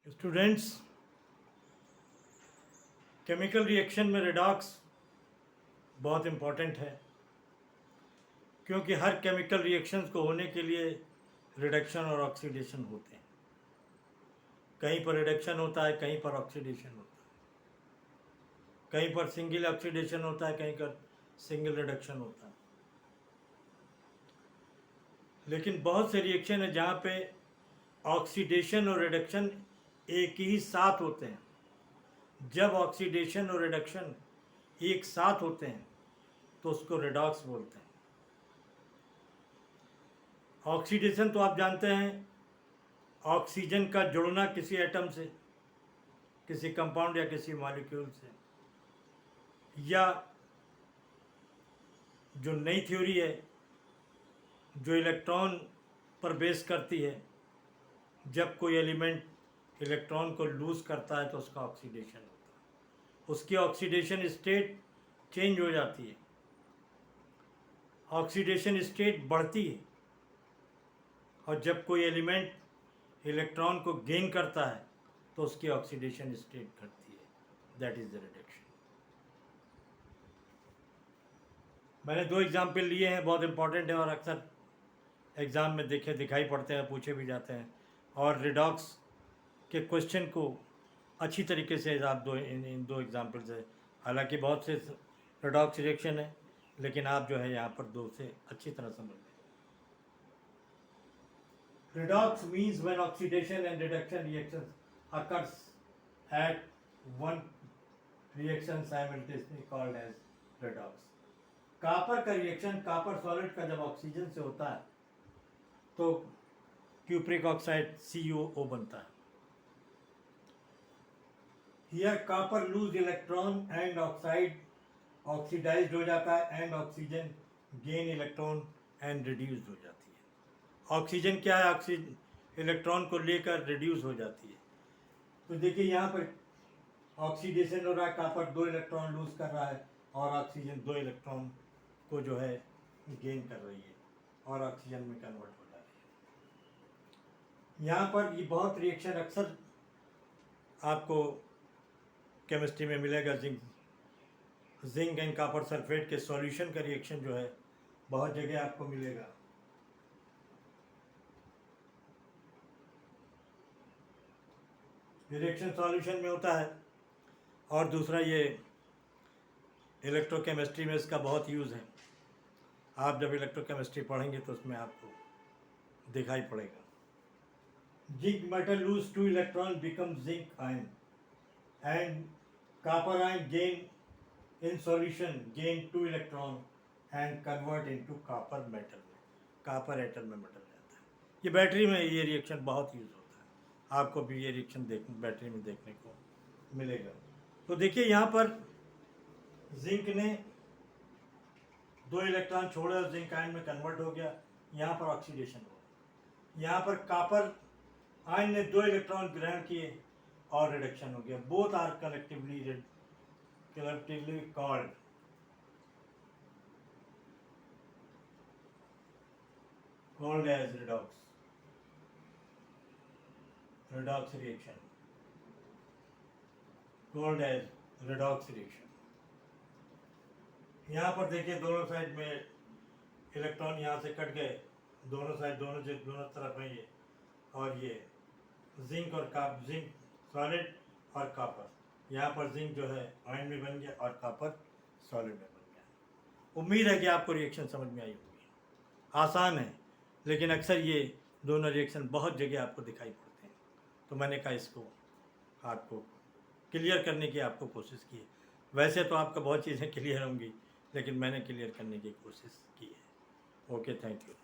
Students, chemical reaction में redox बहुत important है, क्योंकि हर केमिकल रिएक्शंस को होने के लिए रिडक्शन और ऑक्सीडेशन होते हैं। कहीं पर रिडक्शन होता है, कहीं पर ऑक्सीडेशन होता है, कहीं पर सिंगल ऑक्सीडेशन होता है, कहीं पर सिंगल रिडक्शन होता है। लेकिन बहुत से रिएक्शन है जहाँ पे ऑक्सीडेशन और रिडक्शन एक ही साथ होते हैं। जब ऑक्सीडेशन और रिडक्शन एक साथ होते हैं तो उसको रेडॉक्स बोलते हैं। ऑक्सीडेशन तो आप जानते हैं, ऑक्सीजन का जुड़ना किसी एटम से, किसी कंपाउंड या किसी मॉलिक्यूल से, या जो नई थ्योरी है जो इलेक्ट्रॉन पर बेस करती है, जब कोई एलिमेंट इलेक्ट्रॉन को लूज करता है तो उसका ऑक्सीडेशन होता है, उसकी ऑक्सीडेशन स्टेट चेंज हो जाती है, ऑक्सीडेशन स्टेट बढ़ती है। और जब कोई एलिमेंट इलेक्ट्रॉन को गेन करता है तो उसकी ऑक्सीडेशन स्टेट घटती है। That is the reduction. मैंने दो एग्जाम्पल लिए हैं, बहुत इंपॉर्टेंट है और अक्सर एग्ज़ाम में दिखाई पड़ते हैं, पूछे भी जाते हैं। और रिडॉक्स के क्वेश्चन को अच्छी तरीके से आप इन दो एग्जाम्पल से, हालांकि बहुत से रिडॉक्स रिएक्शन है, लेकिन आप जो है यहाँ पर दो से अच्छी तरह समझ लें। Redox means when oxidation and reduction reactions occurs at one reaction simultaneously called as redox. Copper का रिएक्शन, कापर सॉलिड का जब ऑक्सीजन से होता है तो क्यूप्रिक ऑक्साइड CuO बनता है। Here copper lose electron and oxide oxidised हो जाता है, and oxygen gain electron and reduced हो जाती है। ऑक्सीजन क्या है? ऑक्सीजन इलेक्ट्रॉन को लेकर रिड्यूस हो जाती है। तो देखिए यहाँ पर ऑक्सीडेशन हो रहा है, कापर 2 इलेक्ट्रॉन लूज कर रहा है और ऑक्सीजन 2 इलेक्ट्रॉन को जो है गेन कर रही है और ऑक्सीजन में कन्वर्ट हो जा रही है। यहाँ पर ये बहुत रिएक्शन अक्सर आपको केमिस्ट्री में मिलेगा। जिंक एंड कॉपर सल्फेट के सॉल्यूशन का रिएक्शन जो है बहुत जगह आपको मिलेगा। रिएक्शन सॉल्यूशन में होता है, और दूसरा ये इलेक्ट्रोकेमिस्ट्री में इसका बहुत यूज़ है। आप जब इलेक्ट्रोकेमिस्ट्री पढ़ेंगे तो उसमें आपको दिखाई पड़ेगा। Zinc metal lose 2 electron become zinc ion, and copper ion gain in solution gain 2 electron and convert into copper metal में, कॉपर एटम में बदल जाता है। ये बैटरी में ये रिएक्शन बहुत यूज़ होता है, आपको भी ये रिएक्शन बैटरी में देखने को मिलेगा। तो देखिए यहाँ पर जिंक ने 2 इलेक्ट्रॉन छोड़े और जिंक आयन में कन्वर्ट हो गया, यहाँ पर ऑक्सीडेशन हुआ। यहाँ पर कॉपर आयन ने 2 इलेक्ट्रॉन ग्रहण किए और रिडक्शन हो गया। Both are collectively called as redox reaction, called as redox reaction। यहाँ पर देखिए दोनों साइड में इलेक्ट्रॉन यहाँ से कट गए, दोनों साइड दोनों तरफ है ये, और ये जिंक और जिंक सॉलिड और कॉपर, यहाँ पर जिंक जो है आयन में बन गया और कॉपर सॉलिड में बन गया। उम्मीद है कि आपको रिएक्शन समझ में आई होगी। आसान है, लेकिन अक्सर ये दोनों रिएक्शन बहुत जगह आपको दिखाई पड़ते हैं, तो मैंने कहा इसको आपको क्लियर करने की आपको कोशिश की है। वैसे तो आपका बहुत चीज़ें क्लियर होंगी, लेकिन मैंने क्लियर करने की कोशिश की है। Okay, thank you.